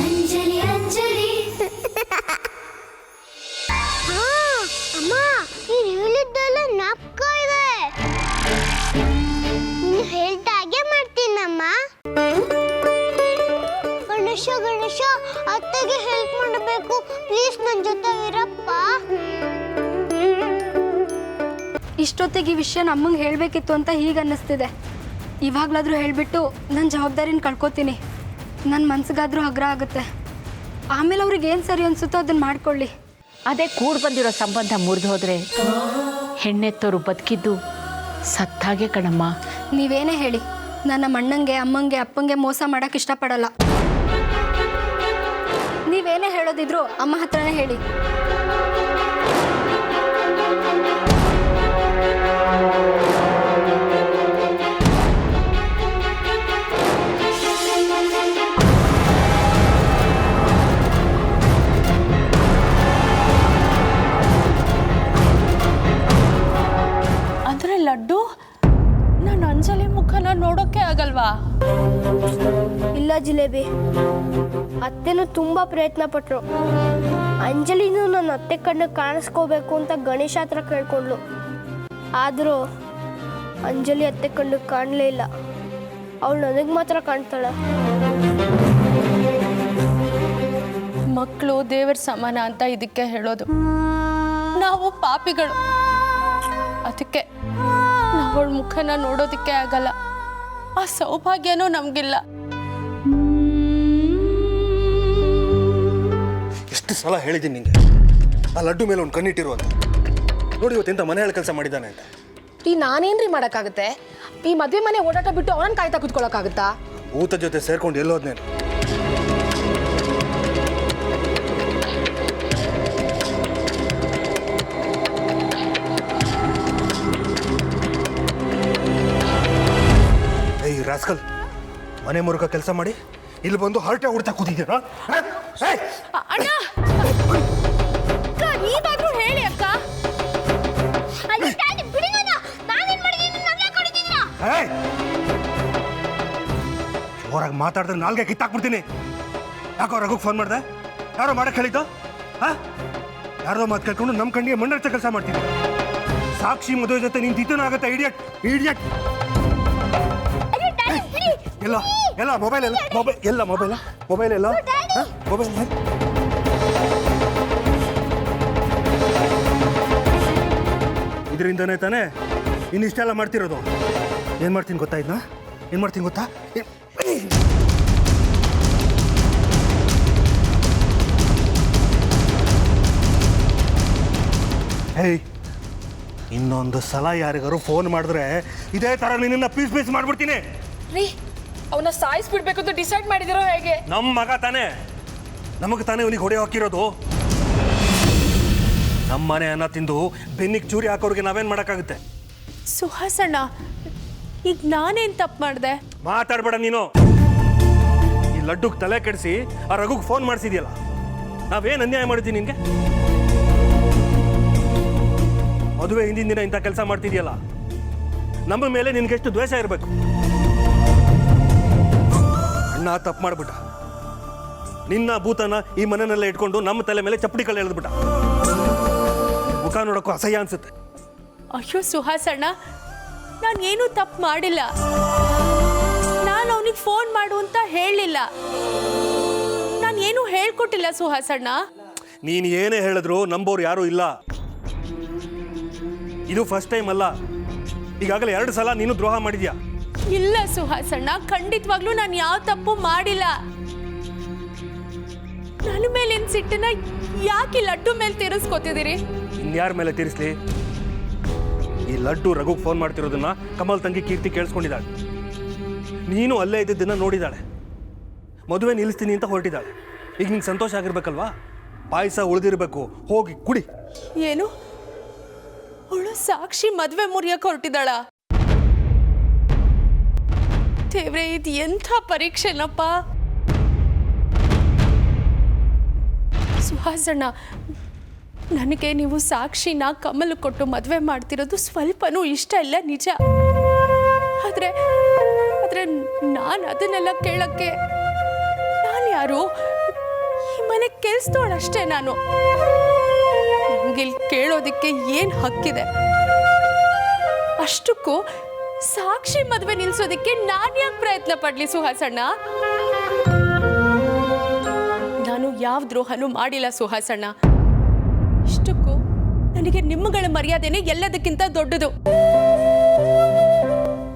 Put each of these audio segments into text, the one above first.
ಅಂಜಲಿ ಅಂಜಲಿ ಅಮ್ಮ ನೀನು ಹೇಳಿದ್ದೆಲ್ಲ ಜ್ಞಾಪಕ ಇದೆ. ನೀನು ಹೇಳ್ದಾಗೆ ಮಾಡ್ತೀನಮ್ಮ. ಗಣೇಶ ಗಣೇಶ ಅತ್ತೆಗೆ ಹೆಲ್ಪ್ ಮಾಡಬೇಕು ಪ್ಲೀಸ್, ನನ್ನ ಜೊತೆ ಇರಪ್ಪ. ಇಷ್ಟೊತ್ತಿಗೆ ಈ ವಿಷಯ ನಮ್ಮಂಗೆ ಹೇಳಬೇಕಿತ್ತು ಅಂತ ಹೀಗೆ ಅನ್ನಿಸ್ತಿದೆ. ಇವಾಗಲಾದರೂ ಹೇಳಿಬಿಟ್ಟು ನನ್ನ ಜವಾಬ್ದಾರಿನ ಕಳ್ಕೊತೀನಿ. ನನ್ನ ಮನ್ಸಿಗಾದರೂ ಹಗ್ರ ಆಗುತ್ತೆ. ಆಮೇಲೆ ಅವ್ರಿಗೆ ಏನು ಸರಿ ಅನಿಸುತ್ತೋ ಅದನ್ನು ಮಾಡ್ಕೊಳ್ಳಿ. ಅದೇ ಕೂಡ್ ಬಂದಿರೋ ಸಂಬಂಧ ಮುರಿದು ಹೋದರೆ ಹೆಣ್ಣೆತ್ತೋರು ಬದುಕಿದ್ದು ಸತ್ತಾಗೆ ಕಣಮ್ಮ. ನೀವೇನೇ ಹೇಳಿ, ನನ್ನ ಅಣ್ಣಂಗೆ ಅಮ್ಮಂಗೆ ಅಪ್ಪಂಗೆ ಮೋಸ ಮಾಡೋಕ್ಕೆ ಇಷ್ಟಪಡಲ್ಲ. ನೀವೇನೇ ಹೇಳೋದಿದ್ರು ಅಮ್ಮ ಹತ್ರನೇ ಹೇಳಿ. ಅಂದರೆ ಲಡ್ಡು ನಾನು ಅಂಜಲಿ ಮುಖನ ನೋಡೋಕ್ಕೆ ಆಗಲ್ವಾ? ಇಲ್ಲ ಜಿಲೇಬಿ, ಅತ್ತೆನೂ ತುಂಬ ಪ್ರಯತ್ನ ಪಟ್ಟರು. ಅಂಜಲಿನೂ ನನ್ನ ಅತ್ತೆ ಕಣ್ಣು ಕಾಣಿಸ್ಕೋಬೇಕು ಅಂತ ಗಣೇಶ ಹತ್ರ ಕೇಳ್ಕೊಂಡ್ಲು. ಆದರೂ ಅಂಜಲಿ ಅತ್ತೆ ಕಣ್ಣು ಕಾಣಲೇ ಇಲ್ಲ. ಅವಳು ನನಗೆ ಮಾತ್ರ ಕಾಣ್ತಾಳೆ. ಮಕ್ಕಳು ದೇವರ ಸಮಾನ ಅಂತ ಇದಕ್ಕೆ ಹೇಳೋದು. ನಾವು ಪಾಪಿಗಳು, ಅದಕ್ಕೆ ನಾವಳ ಮುಖನ ನೋಡೋದಕ್ಕೆ ಆಗಲ್ಲ. ಆ ಸೌಭಾಗ್ಯನೂ ನಮಗಿಲ್ಲ. ಎಷ್ಟು ಸಲ ಹೇಳಿದ್ದೀನಿ ನಿಂಗೆ ಆ ಲಡ್ಡು ಮೇಲೆ ಒಂದು ಕಣ್ಣಿಟ್ಟಿರು ಅಂತ. ನೋಡಿ ಇವತ್ತೆಂತ ಮನೆ ಹೇಳಿ ಕೆಲಸ ಮಾಡಿದ್ದಾನೆ ಅಂತ. ಈ ನಾನೇನ್ರಿ ಮಾಡೋಕ್ಕಾಗುತ್ತೆ? ಈ ಮದುವೆ ಮನೆ ಓಡಾಟ ಬಿಟ್ಟು ಅವನನ್ನ ಕಾಯ್ತಾ ಕುತ್ಕೊಳ್ಳೋಕ್ಕಾಗುತ್ತಾ? ಊತ ಜೊತೆ ಸೇರ್ಕೊಂಡು ಎಲ್ಲೋದ್ನೇನು? ಏಯ್ ರಾಸ್ಕಲ್, ಮನೆ ಮುರುಕ ಕೆಲಸ ಮಾಡಿ ಇಲ್ಲಿ ಬಂದು ಹರಟೆ ಹೊಡ್ತಾ ಕೂತಿದ್ದೀರಾ? ಅಣ್ಣ ನೀವಾದ್ರೂ ಹೇಳಿ ಅಕ್ಕ. ಜೋರಾಗಿ ಮಾತಾಡಿದ್ರೆ ನಾಲ್ಗೆ ಕಿತ್ತಾಕ್ಬಿಡ್ತೀನಿ. ಯಾಕೋ ರಘುಗೆ ಫೋನ್ ಮಾಡ್ದೆ? ಯಾರೋ ಮಾಡಕ್ಕೆ ಹೇಳಿದ್ದು? ಯಾರೋ ಮಾತು ಕೇಳ್ಕೊಂಡು ನಮ್ಮ ಕಣ್ಣಿಗೆ ಮಣ್ಣರ್ಚ ಕೆಲಸ ಮಾಡ್ತೀನಿ. ಸಾಕ್ಷಿ ಮದುವೆ ಜೊತೆ ನೀನು ತಿತ್ತನ ಆಗತ್ತೆ. Idiot idiot. ಎಲ್ಲ ಎಲ್ಲ ಮೊಬೈಲ್ ಎಲ್ಲ ಮೊಬೈಲ್ ಎಲ್ಲ ಮೊಬೈಲ್ ಮೊಬೈಲ್ ಎಲ್ಲ ಮೊಬೈಲ್. ಇದರಿಂದನೇ ತಾನೇ ಇನ್ನಿಷ್ಟೆಲ್ಲ ಮಾಡ್ತಿರೋದು. ಏನು ಮಾಡ್ತೀನಿ ಗೊತ್ತಾ? ಇದನ್ನ ಏನು ಮಾಡ್ತೀನಿ ಗೊತ್ತಾ? ಹೇಯ್, ಇನ್ನೊಂದು ಸಲ ಯಾರಿಗಾರು ಫೋನ್ ಮಾಡಿದ್ರೆ ಇದೇ ಥರ ನಿನ್ನನ್ನು ಪೀಸ್ ಪೀಸ್ ಮಾಡ್ಬಿಡ್ತೀನಿ. ರೀ, ಅವನ್ನ ಸಾಯಿಸ್ಬಿಡ್ಬೇಕು ಅಂತ ಡಿಸೈಡ್ ಮಾಡಿದಿರೋ ಹೇಗೆ? ನಮ್ಮ ಮಗ ತಾನೇ, ನಮಗೆ ತಾನೇ ಅವನಿಗೆ ಹೊಡೆ ಹಾಕಿರೋದು. ನಮ್ಮ ಮನೆ ಅನ್ನ ತಿಂದು ಬೆನ್ನಿಗೆ ಚೂರಿ ಹಾಕೋರಿಗೆ ನಾವೇನು ಮಾಡೋಕ್ಕಾಗುತ್ತೆ? ಸುಹಾಸಣ್ಣ, ಈಗ ನಾನೇನು ತಪ್ಪು ಮಾಡಿದೆ? ಮಾತಾಡ್ಬೇಡ ನೀನು. ಈ ಲಡ್ಡುಗೆ ತಲೆ ಕೆಡಿಸಿ ಆ ರಘುಗೆ ಫೋನ್ ಮಾಡಿಸಿದ್ಯಲ್ಲ, ನಾವೇನು ಅನ್ಯಾಯ ಮಾಡಿದ್ವಿ ನಿನಗೆ? ಮದುವೆ ಹಿಂದಿನ ದಿನ ಇಂಥ ಕೆಲಸ ಮಾಡ್ತಿದ್ಯಲ್ಲ, ನಮ್ಮ ಮೇಲೆ ನಿನಗೆಷ್ಟು ದ್ವೇಷ ಇರಬೇಕು. ಅಣ್ಣ ತಪ್ಪು ಮಾಡ್ಬಿಟ್ಟ. ನಿನ್ನ ಭೂತನ ಈ ಮನೆಯಲ್ಲೇ ಇಟ್ಕೊಂಡು ನಮ್ಮ ತಲೆ ಮೇಲೆ ಚಪ್ಪಡಿ ಕಲ್ಲು ಎಳೆದ್ಬಿಟ್ಟ. ಮುಖ ನೋಡೋಕ್ಕೂ ಅಸಹ್ಯ ಅನ್ಸುತ್ತೆ. ಅಯ್ಯೋ ಸುಹಾಸಣ್ಣ, ನಾನು ಏನೂ ತಪ್ಪು ಮಾಡಿಲ್ಲ. ನಾನು ಅವನಿಗೆ ಫೋನ್ ಮಾಡು ಅಂತ ಹೇಳಲಿಲ್ಲ. ನಾನು ಏನೂ ಹೇಳ್ಕೊಟ್ಟಿಲ್ಲ ಸುಹಾಸಣ್ಣ. ನೀನು ಏನೇ ಹೇಳಿದ್ರು ನಂಬೋರು ಯಾರೂ ಇಲ್ಲ. ಇದು ಫಸ್ಟ್ ಟೈಮ್ ಅಲ್ಲ, ಈಗಾಗಲೇ 2 ಸಲ ನೀನು ದ್ರೋಹ ಮಾಡಿದ್ಯಾ. ಇಲ್ಲ ಸುಹಾಸಣ್ಣ, ಖಂಡಿತವಾಗ್ಲೂ ನಾನು ಯಾವ ತಪ್ಪು ಮಾಡಿಲ್ಲ. ನನ್ನ ಮೇಲಿನ ಸಿಟ್ಟನ್ನ ಯಾಕೆ ಲಡ್ಡು ಮೇಲೆ ತೀರಿಸ್ಕೊತಿದ್ದೀರಿ? ಇನ್ಯಾರ ಮೇಲೆ ತೀರಿಸ್ಲಿ? ಈ ಲಡ್ಡು ರಘುಗೆ ಫೋನ್ ಮಾಡ್ತಿರೋದನ್ನ ಕಮಲ್ ತಂಗಿ ಕೀರ್ತಿ ಕೇಳಿಸ್ಕೊಂಡಿದ್ದಾಳೆ. ನೀನು ಅಲ್ಲೇ ಇದ್ದಿದ್ದನ್ನ ನೋಡಿದಾಳೆ. ಮದುವೆ ನಿಲ್ಲಿಸ್ತೀನಿ ಅಂತ ಹೊರಟಿದ್ದಾಳೆ. ಈಗ ನಿಂಗೆ ಸಂತೋಷ ಆಗಿರ್ಬೇಕಲ್ವಾ? ಪಾಯಸ ಉಳಿದಿರ್ಬೇಕು, ಹೋಗಿ ಕುಡಿ. ಏನು, ಅವಳು ಸಾಕ್ಷಿ ಮದುವೆ ಮುರಿಯಕ್ಕೆ ಹೊರಟಿದ್ದಾಳ? ದೇವ್ರೆ, ಇದು ಎಂಥ ಪರೀಕ್ಷೆನಪ್ಪ. ಸುಹಾಸಣ್ಣ, ನನಗೆ ನೀವು ಸಾಕ್ಷಿನ ಕಮಲ್ ಕೊಟ್ಟು ಮದುವೆ ಮಾಡ್ತಿರೋದು ಸ್ವಲ್ಪನೂ ಇಷ್ಟ ಇಲ್ಲ, ನಿಜ. ಆದರೆ ನಾನು ಅದನ್ನೆಲ್ಲ ಕೇಳಕ್ಕೆ ನಾನು ಯಾರು? ನಿಲ್ಲಿಸ್ತೋಳಷ್ಟೇ ನಾನು. ನಂಗಿಲ್ಲಿ ಕೇಳೋದಕ್ಕೆ ಏನು ಹಕ್ಕಿದೆ? ಅಷ್ಟಕ್ಕೂ ಸಾಕ್ಷಿ ಮದುವೆ ನಿಲ್ಸೋದಕ್ಕೆ ನಾನು ಯಾಕೆ ಪ್ರಯತ್ನ ಪಡ್ಲಿ ಸುಹಾಸಣ್ಣ? ನಾನು ಯಾವ ದ್ರೋಹನೂ ಮಾಡಿಲ್ಲ ಸುಹಾಸಣ್ಣ. ಇಷ್ಟಕ್ಕೂ ನನಗೆ ನಿಮ್ಮಗಳ ಮರ್ಯಾದೆನೇ ಎಲ್ಲದಕ್ಕಿಂತ ದೊಡ್ಡದು.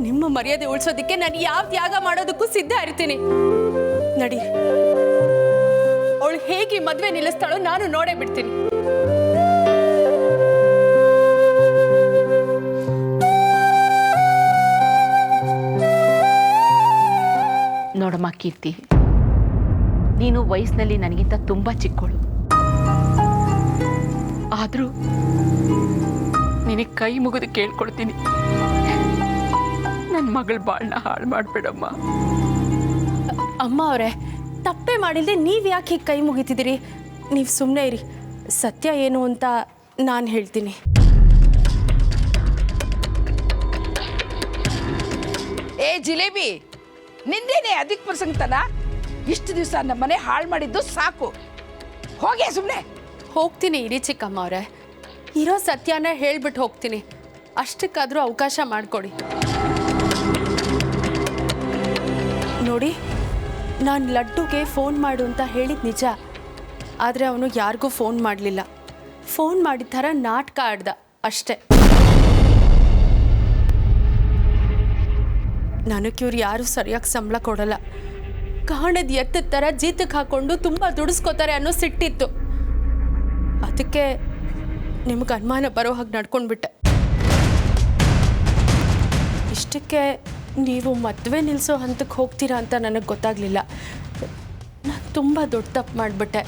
ನಿಮ್ಮ ಮರ್ಯಾದೆ ಉಳಿಸೋದಕ್ಕೆ ನಾನು ಯಾವ ತ್ಯಾಗ ಮಾಡೋದಕ್ಕೂ ಸಿದ್ಧ ಇರ್ತೀನಿ. ನಡಿ, ಅವಳು ಹೇಗೆ ಮದುವೆ ನಿಲ್ಲಿಸ್ತಾಳೋ ನಾನು ನೋಡೇ ಬಿಡ್ತೀನಿ. ನೋಡಮ್ಮ ಕೀರ್ತಿ, ನೀನು ವಯಸ್ಸಿನಲ್ಲಿ ನನಗಿಂತ ತುಂಬ ಚಿಕ್ಕವಳು. ಆದರೂ ನಿನಗೆ ಕೈ ಮುಗಿದು ಕೇಳ್ಕೊಳ್ತೀನಿ, ನನ್ನ ಮಗಳ ಬಾಳನ್ನ ಹಾಳು ಮಾಡಬೇಡಮ್ಮ. ಅಮ್ಮ ಅವರೇ, ತಪ್ಪೇ ಮಾಡಿಲ್ಲದೆ ನೀವು ಯಾಕೆ ಹೀಗೆ ಕೈ ಮುಗಿತಿದ್ದೀರಿ? ನೀವು ಸುಮ್ಮನೆ ಇರಿ. ಸತ್ಯ ಏನು ಅಂತ ನಾನು ಹೇಳ್ತೀನಿ. ಏ ಜಿಲೇಬಿ, ನಿಂದೇನೆ ಅದಕ್ಕೆ ಪ್ರಸಂಗತನ? ಇಷ್ಟು ದಿವಸ ನಮ್ಮ ಮನೆ ಹಾಳು ಮಾಡಿದ್ದು ಸಾಕು, ಹೋಗೇ ಸುಮ್ಮನೆ. ಹೋಗ್ತೀನಿ ಇರಿ ಚಿಕ್ಕಮ್ಮ ಅವರೇ. ಇರೋ ಸತ್ಯನ ಹೇಳ್ಬಿಟ್ಟು ಹೋಗ್ತೀನಿ. ಅಷ್ಟಕ್ಕಾದರೂ ಅವಕಾಶ ಮಾಡಿಕೊಡಿ. ನೋಡಿ, ನಾನು ಲಡ್ಡುಗೆ ಫೋನ್ ಮಾಡು ಅಂತ ಹೇಳಿದ ನಿಜ. ಆದರೆ ಅವನು ಯಾರಿಗೂ ಫೋನ್ ಮಾಡಲಿಲ್ಲ. ಫೋನ್ ಮಾಡಿದ ಥರ ನಾಟಕ ಆಡ್ದ ಅಷ್ಟೆ. ನನಗಿವ್ರು ಯಾರೂ ಸರಿಯಾಗಿ ಸಂಬಳ ಕೊಡಲ್ಲ. ಕಾಣದ ಎತ್ತದ ಥರ ಜೀತಕ್ಕೆ ಹಾಕ್ಕೊಂಡು ತುಂಬ ದುಡಿಸ್ಕೋತಾರೆ ಅನ್ನೋ ಸಿಟ್ಟಿತ್ತು. ಅದಕ್ಕೆ ನಿಮ್ಗೆ ಅನುಮಾನ ಬರೋ ಹಾಗೆ ನಡ್ಕೊಂಡ್ಬಿಟ್ಟೆ. ಇಷ್ಟಕ್ಕೆ ನೀವು ಮದುವೆ ನಿಲ್ಲಿಸೋ ಹಂತಕ್ಕೆ ಹೋಗ್ತೀರಾ ಅಂತ ನನಗೆ ಗೊತ್ತಾಗಲಿಲ್ಲ. ನಾನು ತುಂಬ ದೊಡ್ಡ ತಪ್ಪು ಮಾಡಿಬಿಟ್ಟೆ.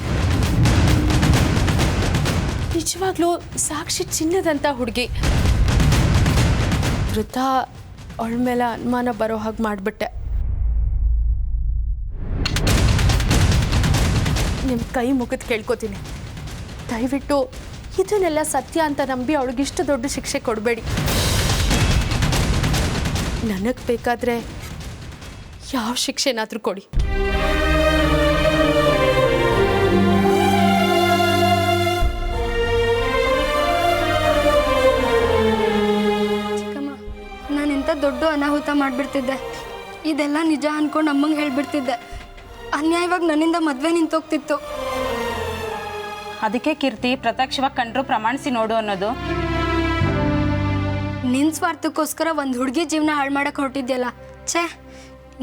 ನಿಜವಾಗ್ಲೂ ಸಾಕ್ಷಿ ಚಿನ್ನದಂಥ ಹುಡುಗಿ. ವೃಥಾ ಅವಳ ಮೇಲೆ ಅನುಮಾನ ಬರೋ ಹಾಗೆ ಮಾಡಿಬಿಟ್ಟೆ. ನಿಮ್ಮ ಕೈ ಮುಗಿದು ಕೇಳ್ಕೊತೀನಿ, ದಯವಿಟ್ಟು ಇದನ್ನೆಲ್ಲ ಸತ್ಯ ಅಂತ ನಂಬಿ ಅವಳಿಗಿಷ್ಟು ದೊಡ್ಡ ಶಿಕ್ಷೆ ಕೊಡಬೇಡಿ. ನನಗೆ ಬೇಕಾದರೆ ಯಾವ ಶಿಕ್ಷೆನಾದರೂ ಕೊಡಿ. ಚಿಕ್ಕಮ್ಮ, ನಾನೆಂಥ ದೊಡ್ಡ ಅನಾಹುತ ಮಾಡಿಬಿಡ್ತಿದ್ದೆ. ಇದೆಲ್ಲ ನಿಜ ಅಂದ್ಕೊಂಡು ಅಮ್ಮಂಗೆ ಹೇಳ್ಬಿಡ್ತಿದ್ದೆ. ಅನ್ಯಾಯವಾಗಿ ನನ್ನಿಂದ ಮದುವೆ ನಿಂತೋಗ್ತಿತ್ತು. ಅದಕ್ಕೆ ಕೀರ್ತಿ ಪ್ರತ್ಯಕ್ಷವಾಗಿ ಕಂಡ್ರು ಪ್ರಮಾಣಿಸಿ ನೋಡು ಅನ್ನೋದು. ನಿನ್ನ ಸ್ವಾರ್ಥಕ್ಕೋಸ್ಕರ ಒಂದು ಹುಡುಗಿ ಜೀವನ ಹಾಳು ಮಾಡಕ್ಕೆ ಹೊರಟಿದ್ಯಲ್ಲ, ಛೇ,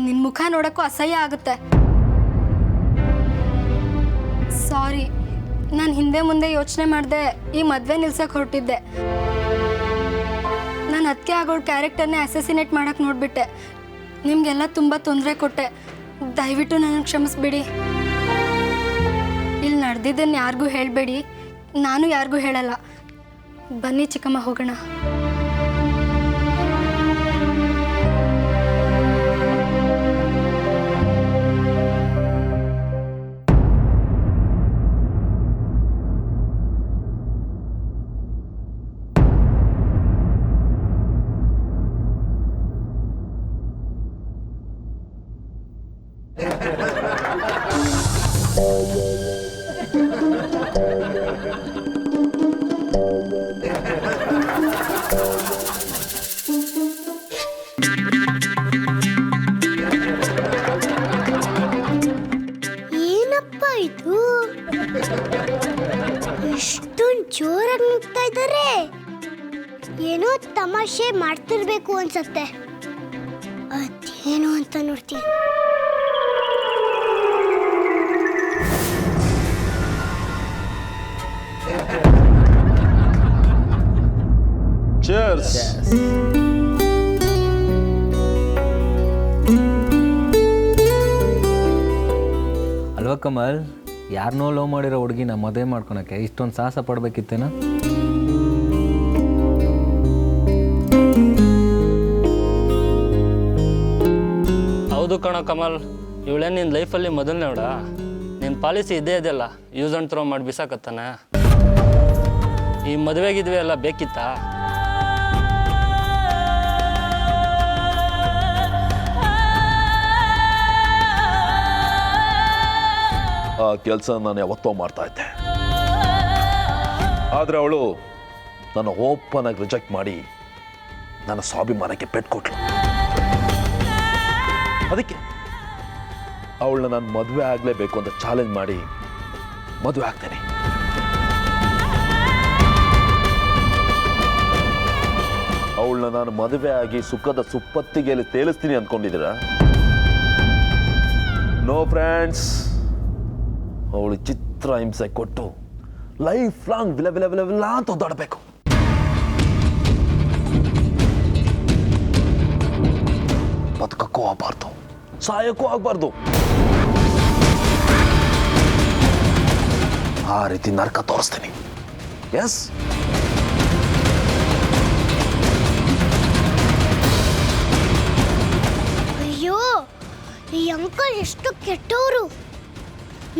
ನಿನ್ನ ಮುಖ ನೋಡೋಕ್ಕೂ ಅಸಹ್ಯ ಆಗುತ್ತೆ. ಸಾರಿ, ನಾನು ಹಿಂದೆ ಮುಂದೆ ಯೋಚನೆ ಮಾಡಿದೆ ಈ ಮದುವೆ ನಿಲ್ಸಕ್ಕೆ ಹೊರಟಿದ್ದೆ. ನಾನು ಅದಕ್ಕೆ ಆಗೋಳ ಕ್ಯಾರೆಕ್ಟರ್ನೇ ಅಸೆಸಿನೇಟ್ ಮಾಡೋಕ್ಕೆ ನೋಡಿಬಿಟ್ಟೆ. ನಿಮಗೆಲ್ಲ ತುಂಬ ತೊಂದರೆ ಕೊಟ್ಟೆ. ದಯವಿಟ್ಟು ನನಗೆ ಕ್ಷಮಿಸ್ಬಿಡಿ. ಇಲ್ಲಿ ನಡೆದಿದ್ದನ್ನು ಯಾರಿಗೂ ಹೇಳಬೇಡಿ, ನಾನು ಯಾರಿಗೂ ಹೇಳಲ್ಲ. ಬನ್ನಿ ಚಿಕ್ಕಮ್ಮ, ಹೋಗೋಣ. ಏನಪ್ಪ ಇದು? ಎಷ್ಟೊಂದು ಜೋರಾಗಿ ನುಗ್ತಾ ಇದ್ದಾರೆ. ಏನೋ ತಮಾಷೆ ಮಾಡ್ತಿರ್ಬೇಕು ಅನ್ಸತ್ತೆ. ಅದೇನು ಅಂತ ನೋಡ್ತೀನಿ. Cheers. ಅಲ್ವಾ ಕಮಲ್, ಯಾರನ್ನೋ ಲವ್ ಮಾಡಿರೋ ಹುಡುಗಿನ ಮದುವೆ ಮಾಡ್ಕೊಳಕ್ಕೆ ಇಷ್ಟೊಂದು ಸಾಹಸ ಪಡ್ಬೇಕಿತ್ತೇನ? ಹೌದು ಕಣ ಕಮಲ್, ಇವಳೇ ನಿನ್ನ ಲೈಫಲ್ಲಿ ಮೊದಲನೇ ನೋಡ. ನಿನ್ನ ಪಾಲಿಸಿ ಇದೇ ಇದೆಯಲ್ಲ, ಯೂಸ್ ಆ್ಯಂಡ್ ಥ್ರೋ ಮಾಡಿ ಬಿಸಾಕತ್ತಾನೆ. ಈ ಮದುವೆಗಿದ್ವಿ ಎಲ್ಲ ಬೇಕಿತ್ತಾ? ಆ ಕೆಲಸ ನಾನು ಯಾವತ್ತೋ ಮಾಡ್ತಾ ಇದ್ದೆ. ಆದರೆ ಅವಳು ನನ್ನ ಓಪನ್ ಆಗಿ ರಿಜೆಕ್ಟ್ ಮಾಡಿ ನನ್ನ ಸ್ವಾಭಿಮಾನಕ್ಕೆ ಪೆಟ್ಟು ಕೊಟ್ಲು. ಅದಕ್ಕೆ ಅವಳನ್ನ ನಾನು ಮದುವೆ ಆಗಲೇಬೇಕು ಅಂತ ಚಾಲೆಂಜ್ ಮಾಡಿ ಮದುವೆ ಆಗ್ತೇನೆ. ಅವಳನ್ನ ನಾನು ಮದುವೆ ಆಗಿ ಸುಖದ ಸುಪ್ಪತ್ತಿಗೆಯಲ್ಲಿ ತೇಲಿಸ್ತೀನಿ ಅಂದ್ಕೊಂಡಿದ್ದೀರ? ನೋ ಫ್ರೆಂಡ್ಸ್, ಅವಳು ಚಿತ್ರ ಹಿಂಸೆ ಕೊಟ್ಟು ಲೈಫ್ ಲಾಂಗ್ ವಿಲ ವಿಲ ವಿಲ ವಿಲ ಅಂತ ಒದ್ದಾಡಬೇಕು. ಬದುಕಕ್ಕೂ ಆಗಬಾರ್ದು, ಸಾಯಕ್ಕೂ ಆಗಬಾರ್ದು. ಆ ರೀತಿ ನರಕ ತೋರಿಸ್ತೀನಿ. ಎಸ್, ಅಯ್ಯೋ, ಈ ಅಂಕಲ್ ಎಷ್ಟು ಕೆಟ್ಟವರು.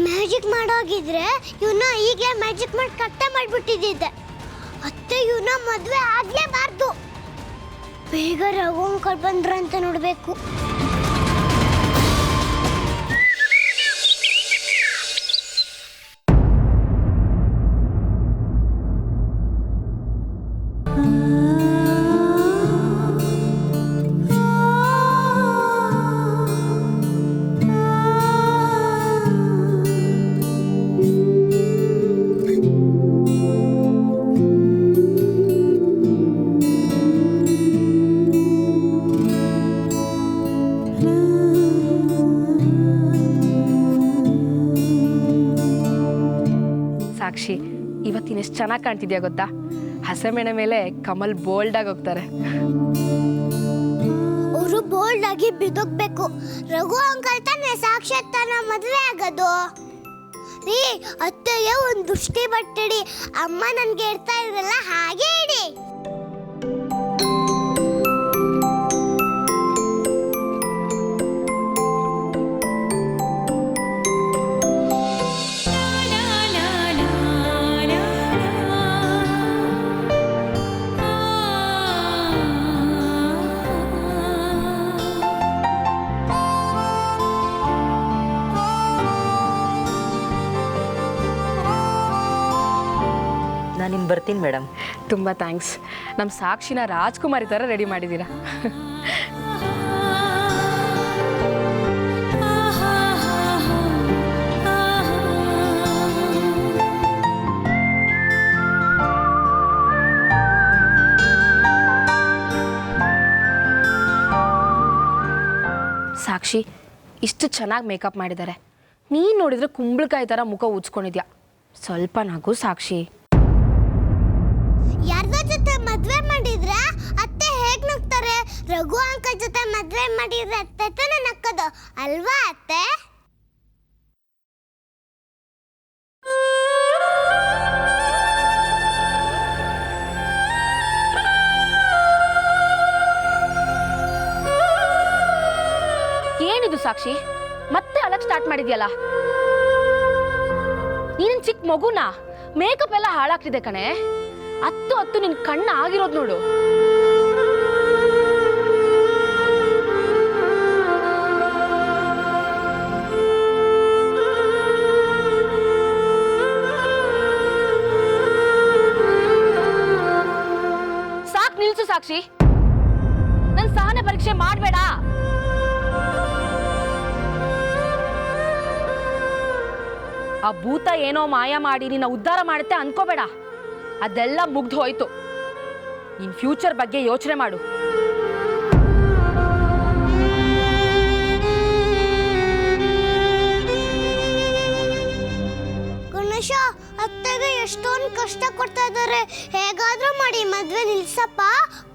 ಮ್ಯಾಜಿಕ್ ಮಾಡೋಗಿದ್ರೆ ಇವನ್ನ ಈಗಲೇ ಮ್ಯಾಜಿಕ್ ಮಾಡಿ ಕತ್ತೆ ಮಾಡಿಬಿಟ್ಟಿದ್ದೆ. ಅತ್ತೆ ಇವನ್ನ ಮದುವೆ ಆಗಲೇಬಾರ್ದು. ಬೇಗ ರಘು ಅಂಕಲ್ ಬಂದ್ರ ಅಂತ ನೋಡಬೇಕು. ಸಾಕ್ಷಿ, ಇವತ್ತಿನ ಎಷ್ಟು ಚೆನ್ನಾಗಿ ಕಾಣ್ತಿದ್ಯಾ ಗೊತ್ತಾ? ಹಸೆಮೆಣೆ ಮೇಲೆ ಕಮಲ್ ಬೋಲ್ಡ್ ಆಗಿ ಹೋಗ್ತಾರೆ. ಅವರು ಬೋಲ್ಡ್ ಆಗಿ ಬಿದ್ದೋಗ್ಬೇಕು. ರಘು ಅಂಕಲ್ ತಾನೇ ಸಾಕ್ಷಾತ್ ತಾನ ಮದುವೆ ಆಗೋದು. ರೀ, ಅತ್ತೆಗೆ ಒಂದು ದೃಷ್ಟಿ ಬಟ್ಟಿಡಿ. ಅಮ್ಮ ನನ್ಗೆ ಹೇಳ್ತಾ ಇರಲ್ಲ, ಹಾಗೆ ಇಡಿ. ನಾನಿನ್ನು ಬರ್ತೀನಿ ಮೇಡಮ್. ತುಂಬ ಥ್ಯಾಂಕ್ಸ್. ನಮ್ಮ ಸಾಕ್ಷಿನ ರಾಜ್ಕುಮಾರಿ ಥರ ರೆಡಿ ಮಾಡಿದ್ದೀರಾ. ಸಾಕ್ಷಿ, ಇಷ್ಟು ಚೆನ್ನಾಗಿ ಮೇಕಪ್ ಮಾಡಿದ್ದಾರೆ. ನೀನು ನೋಡಿದ್ರೆ ಕುಂಬಳಕಾಯಿ ಥರ ಮುಖ ಉಜ್ಕೊಂಡಿದ್ಯಾ. ಸ್ವಲ್ಪ ನಗು ಸಾಕ್ಷಿ. ಯಾರ್ದೋ ಜೊತೆ ಮದ್ವೆ ಮಾಡಿದ್ರೆ ಅತ್ತೆ ಹೇಗ್ ನಗ್ತಾರೆ? ರಘು ಅಂಕಲ್ ಜೊತೆ ಮದ್ವೆ ಮಾಡಿದ್ರೆ ಅತ್ತೆ ತಾನೇ ನಕ್ಕದು ಅಲ್ವಾ ಅತ್ತೆ? ಏನಿದು ಸಾಕ್ಷಿ, ಮತ್ತೆ ಅಲಕ್ ಸ್ಟಾರ್ಟ್ ಮಾಡಿದ್ಯಲ್ಲ? ನೀನ್ ಚಿಕ್ಕ ಮಗುನಾ? ಮೇಕಪ್ ಎಲ್ಲ ಹಾಳಾಗ್ತಿದೆ ಕಣೆ. ಹತ್ತು ನಿನ್ ಕಣ್ಣ ಆಗಿರೋದು ನೋಡು. ಸಾಕ್, ನಿಲ್ಸು ಸಾಕ್ಷಿ. ನನ್ ಸಹನೆ ಪರೀಕ್ಷೆ ಮಾಡಬೇಡ. ಆ ಭೂತ ಏನೋ ಮಾಯ ಮಾಡಿ ನಿನ್ನ ಉದ್ಧಾರ ಮಾಡುತ್ತೆ ಅನ್ಕೋಬೇಡ. ಅದೆಲ್ಲ ಮುಗ್ದು ಹೋಯ್ತು. ನಿನ್ ಫ್ಯೂಚರ್ ಬಗ್ಗೆ ಯೋಚನೆ ಮಾಡು. ಗಣೇಶ, ಅತ್ತೆಗೆ ಎಷ್ಟೊಂದು ಕಷ್ಟ ಕೊಡ್ತಾ ಇದ್ದಾರೆ. ಹೇಗಾದ್ರೂ ಮಾಡಿ ಮದ್ವೆ ನಿಲ್ಸಪ್ಪ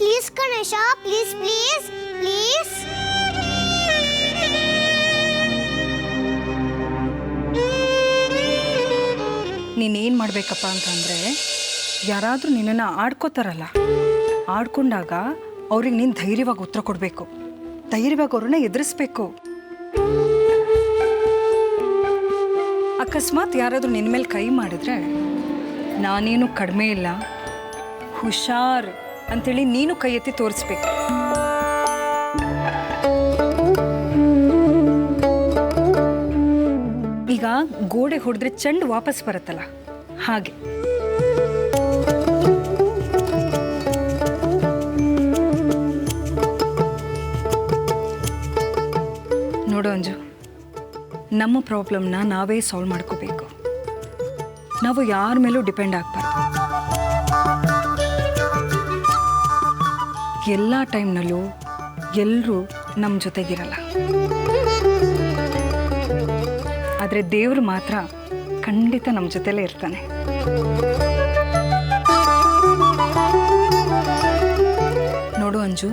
please. Ganesha, please please please. ನೀನೇನು ಮಾಡಬೇಕಪ್ಪ ಅಂತಂದರೆ, ಯಾರಾದರೂ ನಿನ್ನನ್ನು ಆಡ್ಕೋತಾರಲ್ಲ, ಆಡ್ಕೊಂಡಾಗ ಅವ್ರಿಗೆ ನೀನು ಧೈರ್ಯವಾಗಿ ಉತ್ತರ ಕೊಡಬೇಕು. ಧೈರ್ಯವಾಗಿ ಅವ್ರನ್ನ ಎದುರಿಸ್ಬೇಕು. ಅಕಸ್ಮಾತ್ ಯಾರಾದರೂ ನಿನ್ನ ಮೇಲೆ ಕೈ ಮಾಡಿದ್ರೆ, ನಾನೇನು ಕಡಿಮೆ ಇಲ್ಲ, ಹುಷಾರ್ ಅಂಥೇಳಿ ನೀನು ಕೈ ಎತ್ತಿ ತೋರಿಸ್ಬೇಕು. ಈಗ ಈಗ ಗೋಡೆ ಹೊಡೆದ್ರೆ ಚೆಂಡು ವಾಪಸ್ ಬರುತ್ತಲ್ಲ ಹಾಗೆ. ನೋಡು ಅಂಜು, ನಮ್ಮ ಪ್ರಾಬ್ಲಮ್ನ ನಾವೇ ಸಾಲ್ವ್ ಮಾಡ್ಕೋಬೇಕು. ನಾವು ಯಾರ ಮೇಲೂ ಡಿಪೆಂಡ್ ಆಗ್ಬಾರ್ದು. ಎಲ್ಲ ಟೈಮ್ನಲ್ಲೂ ಎಲ್ಲರೂ ನಮ್ಮ ಜೊತೆಗಿರಲ್ಲ. ಆದರೆ ದೇವರು ಮಾತ್ರ ಖಂಡಿತ ನಮ್ಮ ಜೊತೆಲೇ ಇರ್ತಾನೆ. ನೋಡು ಅಂಜು,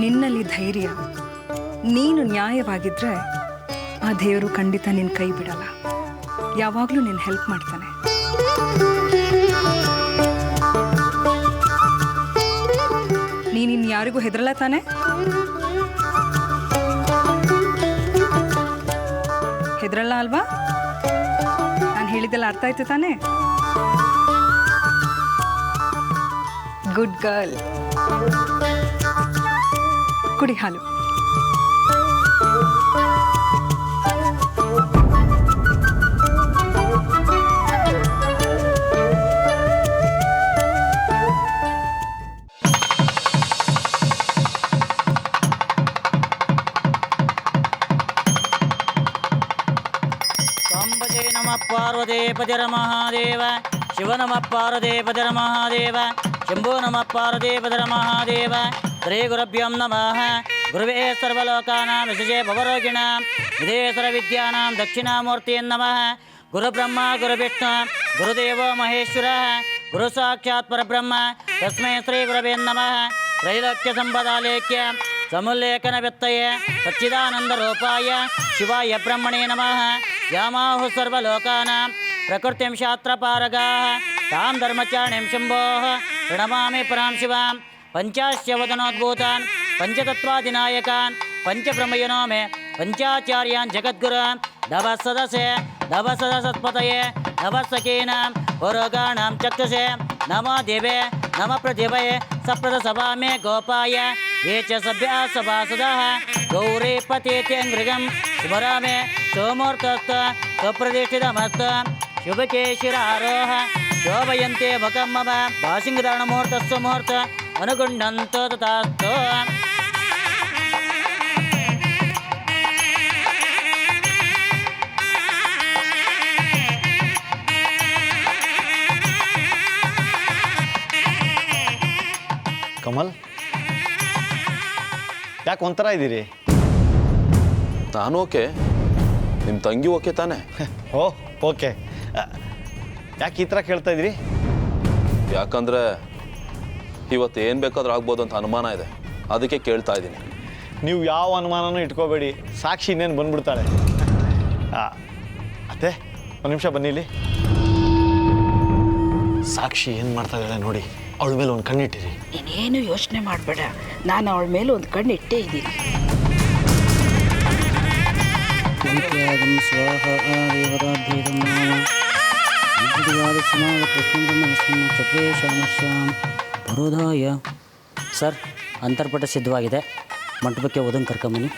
ನಿನ್ನಲ್ಲಿ ಧೈರ್ಯ, ನೀನು ನ್ಯಾಯವಾಗಿದ್ದರೆ ಆ ದೇವರು ಖಂಡಿತ ನಿನ್ನ ಕೈ ಬಿಡಲ್ಲ. ಯಾವಾಗಲೂ ನಿನ್ನ ಹೆಲ್ಪ್ ಮಾಡ್ತಾನೆ. ನೀನಿನ್ ಯಾರಿಗೂ ಹೆದರಲ್ಲ ತಾನೆ? ಹೆದರಲ್ಲ ಅಲ್ವಾ? ನಾನು ಹೇಳಿದ್ದೆಲ್ಲ ಅರ್ಥ ಆಯ್ತು ತಾನೆ? Good girl. ಕುಡಿ ಹಾಲು. ಪಾರ್ವದೇಪಜರ ಮಹಾದೇವ ಶಿವ ನಮಃ ಪಾರ್ವದೇಪಜರ ಮಹಾದೇವ ಶಂಭೋ ನಮಃ ಪಾರ್ವದೇಪಜರ ಮಹಾದೇವ. ಶ್ರೀ ಗುರುಭ್ಯಂ ನಮಃ. ಗುರುವೇ ಸರ್ವಲೋಕಾನಾಂ ವಿಶೇಷೇ ಭವರೋಗಿಣಾಂ ವಿದೇಶರ ವಿದ್ಯಾನಾಂ ದಕ್ಷಿಣಾಮೂರ್ತಿಯನ್ ನಮಃ. ಗುರುಬ್ರಹ್ಮ ಗುರುವಿಷ್ಣು ಗುರುದೇವೋ ಮಹೇಶ್ವರ ಗುರು ಸಾಕ್ಷಾತ್ ಪರಬ್ರಹ್ಮ ತಸ್ಮೈ ಶ್ರೀ ಗುರವೇ ನಮಃ. ತ್ರೈಲೋಕ್ಯ ಸಂಪದಾಲೇಖ್ಯ ಸಮುಲ್ಲೇಖನ ವ್ಯತ್ತಯೇ ಸಚ್ಚಿದಾನಂದ ರೂಪಾಯ ಶಿವಾಯ ಬ್ರಹ್ಮಣೇ ನಮಃ. ಯಾಮಾಹು ಸರ್ವಲೋಕಾನಾಂ ಪ್ರಕೃತಿಂ ಶಾಸ್ತ್ರಪಾರಗಾಃ ತಾಂ ಧರ್ಮಚಾರಿಣಿಂ ಶಂಭೋಃ ಪ್ರಣಮಾಮಿ ಪರಾಂ ಶಿವಾಂ. ಪಂಚಾಶ್ಯವದನೋದ್ಭೂತಾನ್ ಪಂಚತತ್ವಾದಿನಾಯಕಾನ್ ಪಂಚಬ್ರಹ್ಮಯನೋ ಮೇ ಪಂಚಾಚಾರ್ಯಾನ್ ಜಗದ್ಗುರಾನ್ ನವಸದಸತ್ಪತಯೇ ನವಸಖೀನಾಂ ಪುರೋಗಾಣಾಂ ಚಕ್ಷುಷೇ ನಮೋ ದೇವೇ ನಮ ಪ್ರತಿಭೆ ಸಪ್ರದ ಸಭಾ ಮೇ ಗೋಪಾಯ ಯೇ ಚ ಸಭ್ಯಾ ಸಭಾಸದಃ ಗೌರೀ ಪತೀತ್ಯಂಗೃಗಂ ಶುಭರಾಮೇ ಸೋಮೂರ್ತಸ್ತ ಸ್ವಪ್ರತಿಷ್ಠಿತಮಸ್ತ ಶುಭಕೇಶಿರಾರೋಹ ಶೋಭಯಂತೆ ಮುಖಂ ಮಮ ಭಾಷಿಂಗಧಾರಣಮೂರ್ತಸ್ವ ಮುಹೂರ್ತ ಅನುಗುಣಂತೋ ತಥಾಸ್ತೋ. ಕಮಲ್, ಯಾಕೆ ಒಂಥರ ಇದ್ದೀರಿ? ನಾನು ಓಕೆ, ನಿಮ್ಮ ತಂಗಿ ಓಕೆ ತಾನೆ? ಓ ಓಕೆ. ಯಾಕೆ ಈ ಥರ ಕೇಳ್ತಾ ಇದ್ದೀರಿ? ಯಾಕಂದರೆ ಇವತ್ತು ಏನು ಬೇಕಾದ್ರೂ ಆಗ್ಬೋದು ಅಂತ ಅನುಮಾನ ಇದೆ, ಅದಕ್ಕೆ ಕೇಳ್ತಾ ಇದ್ದೀನಿ. ನೀವು ಯಾವ ಅನುಮಾನನೂ ಇಟ್ಕೋಬೇಡಿ, ಸಾಕ್ಷಿ ಇನ್ನೇನು ಬಂದ್ಬಿಡ್ತಾಳೆ. ಅತ್ತೆ ಒಂದು ನಿಮಿಷ ಬನ್ನಿ ಇಲ್ಲಿ. ಸಾಕ್ಷಿ ಏನು ಮಾಡ್ತಾ ಇದ್ದಾಳೆ ನೋಡಿ, ಅವಳ ಮೇಲೆ ಒಂದು ಕಣ್ಣಿಟ್ಟಿರಿ. ನೀನೇನು ಯೋಚನೆ ಮಾಡಬೇಡ, ನಾನು ಅವಳ ಮೇಲೆ ಒಂದು ಕಣ್ಣು ಇಟ್ಟೇ ಇದ್ದೀನಿ. ಸರ್, ಅಂತರ್ಪಟ ಸಿದ್ಧವಾಗಿದೆ, ಮಂಟಪಕ್ಕೆ ಓದನ್ ಕರ್ಕೊಂಬನ್ನಿ.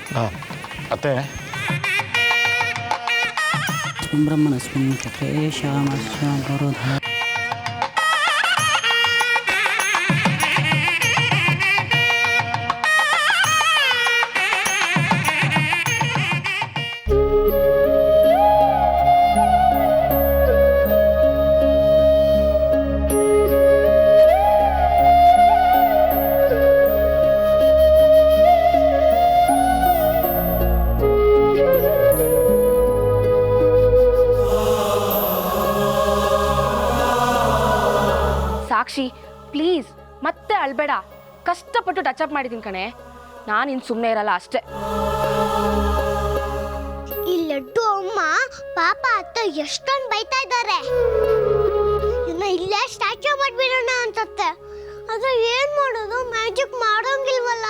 ಅತ್ತೆ ಬ್ರಹ್ಮಣಸ್ಮಿನ್ ಚಕ್ರೇ ಶ್ಯಾಮಶ್ಯಾಂ ಪರೋಧಾಯ. ಸಾಕ್ಷಿ, ಪ್ಲೀಸ್ ಮತ್ತೆ ಅಳ್ಬೇಡ. ಕಷ್ಟಪಟ್ಟು ಟಚ್ ಮಾಡಿದ್ದೀನಿ ಕಣೆ. ನಾನು ಇನ್ನು ಸುಮ್ಮನೆ ಇರಲ್ಲ ಅಷ್ಟೇ. ಈ ಲಡ್ಡು ಅಮ್ಮ ಪಾಪ ಅತ್ತ ಎಷ್ಟೊಂದು ಬೈತಾ ಇದ್ದಾರೆ. ಇನ್ನು ಇಲ್ಲೇ ಸ್ಟ್ಯಾಚ್ಯೂ ಮಾಡ್ಬಿಡೋಣ ಅಂತತ್ತೆ. ಆದ್ರೆ ಏನ್ ಮಾಡೋದು, ಮ್ಯಾಜಿಕ್ ಮಾಡೋಂಗಿಲ್ವಲ್ಲ.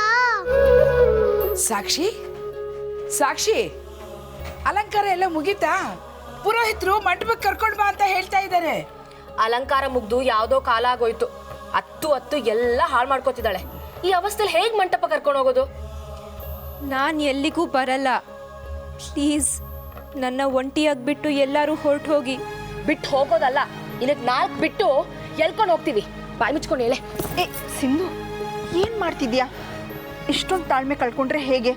ಸಾಕ್ಷಿ ಸಾಕ್ಷಿ, ಅಲಂಕಾರ ಎಲ್ಲ ಮುಗೀತಾ? ಪುರೋಹಿತರು ಮಂಟಪಕ್ಕೆ ಕರ್ಕೊಂಡು ಬಾ ಅಂತ ಹೇಳ್ತಾ ಇದ್ದಾರೆ. ಅಲಂಕಾರ ಮುಗ್ದು ಯಾವುದೋ ಕಾಲ ಆಗೋಯ್ತು. ಹತ್ತು ಎಲ್ಲ ಹಾಳು ಮಾಡ್ಕೋತಿದ್ದಾಳೆ. ಈ ಅವಸ್ಥೆಯಲ್ಲಿ ಹೇಗೆ ಮಂಟಪ ಕರ್ಕೊಂಡು ಹೋಗೋದು? ನಾನು ಎಲ್ಲಿಗೂ ಬರಲ್ಲ. ಪ್ಲೀಸ್ ನನ್ನ ಒಂಟಿಯಾಗಿ ಬಿಟ್ಟು ಎಲ್ಲರೂ ಹೊರಟು ಹೋಗಿ. ಬಿಟ್ಟು ಹೋಗೋದಲ್ಲ, ಇದಕ್ಕೆ 4 ಬಿಟ್ಟು ಎಳ್ಕೊಂಡು ಹೋಗ್ತೀವಿ. ಬಾಯಿ ಮುಚ್ಕೊಂಡು ಹೇಳೆ. ಏ ಸಿಂಧು, ಏನು ಮಾಡ್ತಿದ್ಯಾ? ಇಷ್ಟೊಂದು ತಾಳ್ಮೆ ಕಳ್ಕೊಂಡ್ರೆ ಹೇಗೆ?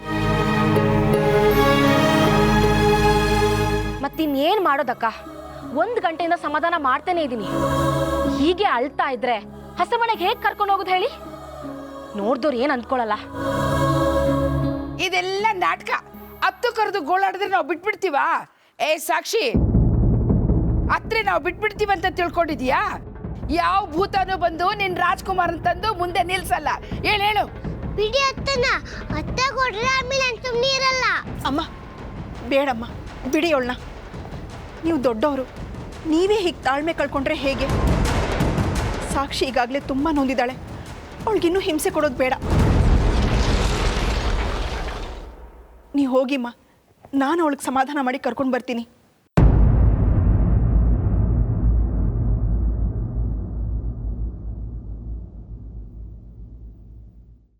ಮತ್ತಿನ್ನೇನು ಮಾಡೋದಕ್ಕ? 1 ಗಂಟೆಯಿಂದ ಸಮಾಧಾನ ಮಾಡ್ತಾನೆ ಇದ್ದೀನಿ. ಹೀಗೆ ಅಳ್ತಾ ಇದ್ರೆ ಹಸು ಮನೆಗೆ ಹೇಗೆ ಕರ್ಕೊಂಡು ಹೋಗೋದು ಹೇಳಿ? ನೋಡ್ದವ್ರು ಏನು ಅಂದ್ಕೊಳ್ಳಲ್ಲ. ಇದೆಲ್ಲ ನಾಟಕ. ಹತ್ತು ಕರೆದು ಗೋಳಾಡಿದ್ರೆ ನಾವು ಬಿಟ್ಬಿಡ್ತೀವ? ಏ ಸಾಕ್ಷಿ, ಅತ್ರೆ ನಾವು ಬಿಟ್ಬಿಡ್ತೀವಿ ಅಂತ ತಿಳ್ಕೊಂಡಿದ್ಯಾ? ಯಾವ ಭೂತನೂ ಬಂದು ನಿನ್ ರಾಜ್ಕುಮಾರ್ ಅಂತಂದು ಮುಂದೆ ನಿಲ್ಸಲ್ಲ. ಹೇಳು. ಬಿಡಿ ಅತ್ತನ, ಅತ್ತ ಕೊಡ್ರೆ ಆಮೇಲೆ ನಾನು ಸುಮ್ಮನೆ ಇರಲ್ಲ. ಅಮ್ಮ ಬೇಡಮ್ಮ, ಬಿಡಿ ಅವಳನ್ನ. ನೀವು ದೊಡ್ಡವರು, ನೀವೇ ಹೀಗೆ ತಾಳ್ಮೆ ಕಳ್ಕೊಂಡ್ರೆ ಹೇಗೆ? ಸಾಕ್ಷಿ ಈಗಾಗಲೇ ತುಂಬ ನೊಂದಿದ್ದಾಳೆ. ಅವಳಿಗಿನ್ನೂ ಹಿಂಸೆ ಕೊಡೋದು ಬೇಡ. ನೀವು ಹೋಗಿಮ್ಮ, ನಾನು ಅವಳಿಗೆ ಸಮಾಧಾನ ಮಾಡಿ ಕರ್ಕೊಂಡು ಬರ್ತೀನಿ.